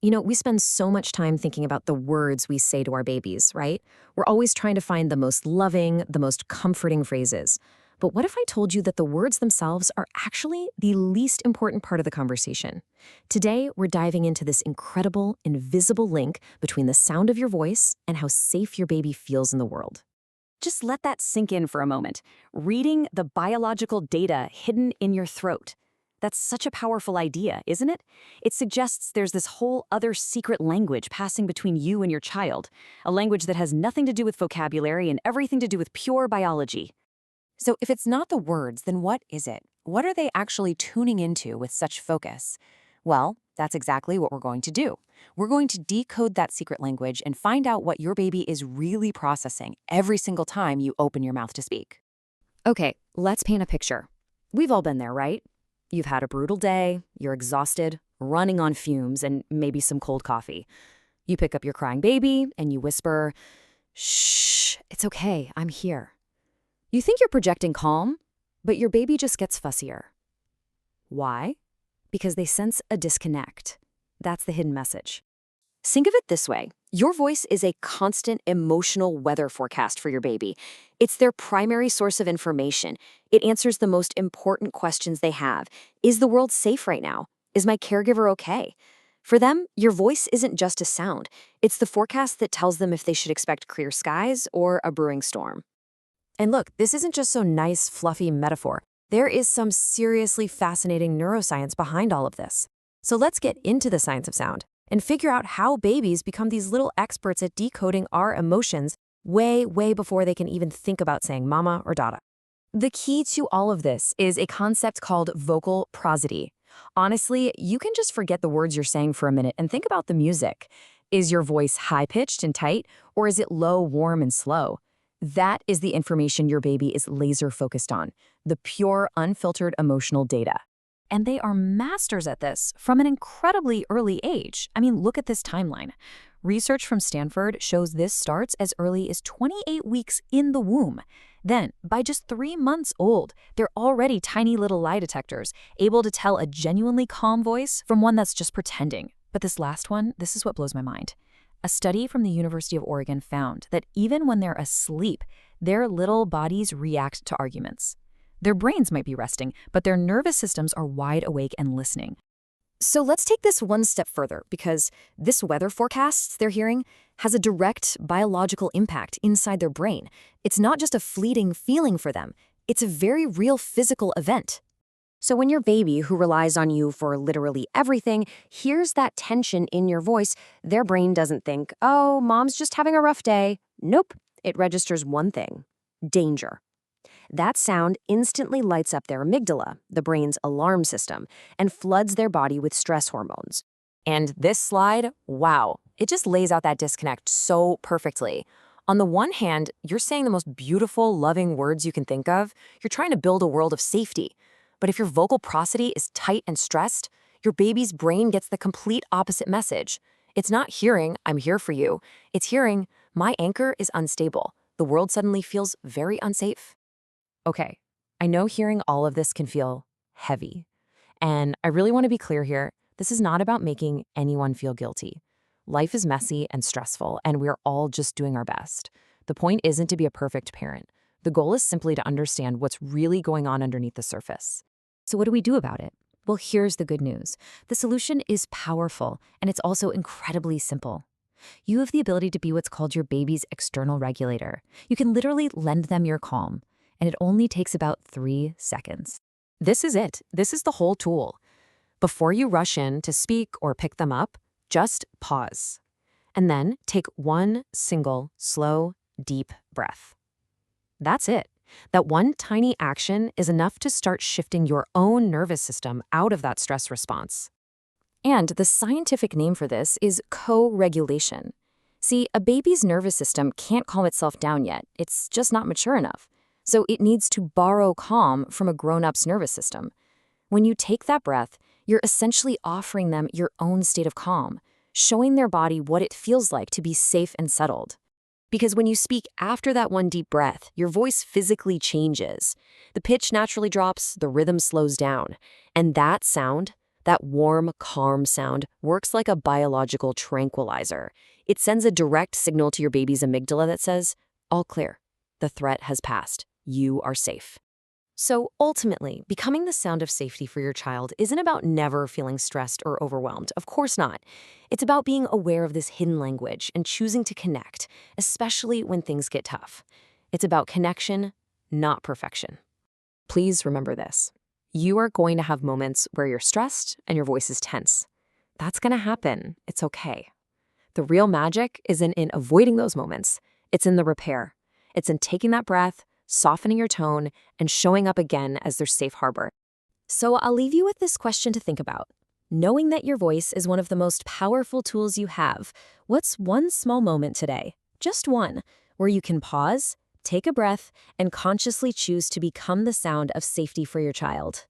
We spend so much time thinking about the words we say to our babies, right? We're always trying to find the most loving, the most comforting phrases. But what if I told you that the words themselves are actually the least important part of the conversation? Today, we're diving into this incredible, invisible link between the sound of your voice and how safe your baby feels in the world. Just let that sink in for a moment. Reading the biological data hidden in your throat. That's such a powerful idea, isn't it? It suggests there's this whole other secret language passing between you and your child, a language that has nothing to do with vocabulary and everything to do with pure biology. So if it's not the words, then what is it? What are they actually tuning into with such focus? Well, that's exactly what we're going to do. We're going to decode that secret language and find out what your baby is really processing every single time you open your mouth to speak. Okay, let's paint a picture. We've all been there, right? You've had a brutal day, you're exhausted, running on fumes, and maybe some cold coffee. You pick up your crying baby and you whisper, "Shh, it's okay, I'm here." You think you're projecting calm, but your baby just gets fussier. Why? Because they sense a disconnect. That's the hidden message. Think of it this way. Your voice is a constant emotional weather forecast for your baby. It's their primary source of information. It answers the most important questions they have. Is the world safe right now? Is my caregiver okay? For them, your voice isn't just a sound. It's the forecast that tells them if they should expect clear skies or a brewing storm. And look, this isn't just so nice, fluffy metaphor. There is some seriously fascinating neuroscience behind all of this. So let's get into the science of sound and figure out how babies become these little experts at decoding our emotions way, way before they can even think about saying mama or dada. The key to all of this is a concept called vocal prosody. Honestly, you can just forget the words you're saying for a minute and think about the music. Is your voice high-pitched and tight, or is it low, warm, and slow? That is the information your baby is laser focused on, the pure, unfiltered emotional data. And they are masters at this from an incredibly early age. I mean, look at this timeline. Research from Stanford shows this starts as early as 28 weeks in the womb. Then, by just 3 months old, they're already tiny little lie detectors, able to tell a genuinely calm voice from one that's just pretending. But this last one, this is what blows my mind. A study from the University of Oregon found that even when they're asleep, their little bodies react to arguments. Their brains might be resting, but their nervous systems are wide awake and listening. So let's take this one step further, because this weather forecast they're hearing has a direct biological impact inside their brain. It's not just a fleeting feeling for them. It's a very real physical event. So when your baby, who relies on you for literally everything, hears that tension in your voice, their brain doesn't think, "Oh, mom's just having a rough day." Nope, it registers one thing: danger. That sound instantly lights up their amygdala, the brain's alarm system, and floods their body with stress hormones. And this slide, wow, it just lays out that disconnect so perfectly. On the one hand, you're saying the most beautiful, loving words you can think of. You're trying to build a world of safety. But if your vocal prosody is tight and stressed, your baby's brain gets the complete opposite message. It's not hearing, "I'm here for you." It's hearing, "My anchor is unstable." The world suddenly feels very unsafe. Okay, I know hearing all of this can feel heavy. And I really want to be clear here. This is not about making anyone feel guilty. Life is messy and stressful, and we're all just doing our best. The point isn't to be a perfect parent. The goal is simply to understand what's really going on underneath the surface. So what do we do about it? Well, here's the good news. The solution is powerful, and it's also incredibly simple. You have the ability to be what's called your baby's external regulator. You can literally lend them your calm, and it only takes about 3 seconds. This is it. This is the whole tool. Before you rush in to speak or pick them up, just pause. And then take one single, slow, deep breath. That's it. That one tiny action is enough to start shifting your own nervous system out of that stress response. And the scientific name for this is co-regulation. See, a baby's nervous system can't calm itself down yet. It's just not mature enough. So it needs to borrow calm from a grown-up's nervous system. When you take that breath, you're essentially offering them your own state of calm, showing their body what it feels like to be safe and settled. Because when you speak after that one deep breath, your voice physically changes. The pitch naturally drops, the rhythm slows down. And that sound, That warm, calm sound works like a biological tranquilizer. It sends a direct signal to your baby's amygdala that says, all clear. The threat has passed. You are safe. So ultimately, becoming the sound of safety for your child isn't about never feeling stressed or overwhelmed. Of course not. It's about being aware of this hidden language and choosing to connect, especially when things get tough. It's about connection, not perfection. Please remember this. You are going to have moments where you're stressed and your voice is tense. That's going to happen. It's okay. The real magic isn't in avoiding those moments. It's in the repair. It's in taking that breath, softening your tone, and showing up again as their safe harbor. So I'll leave you with this question to think about. Knowing that your voice is one of the most powerful tools you have, what's one small moment today, just one, where you can pause, take a breath, and consciously choose to become the sound of safety for your child?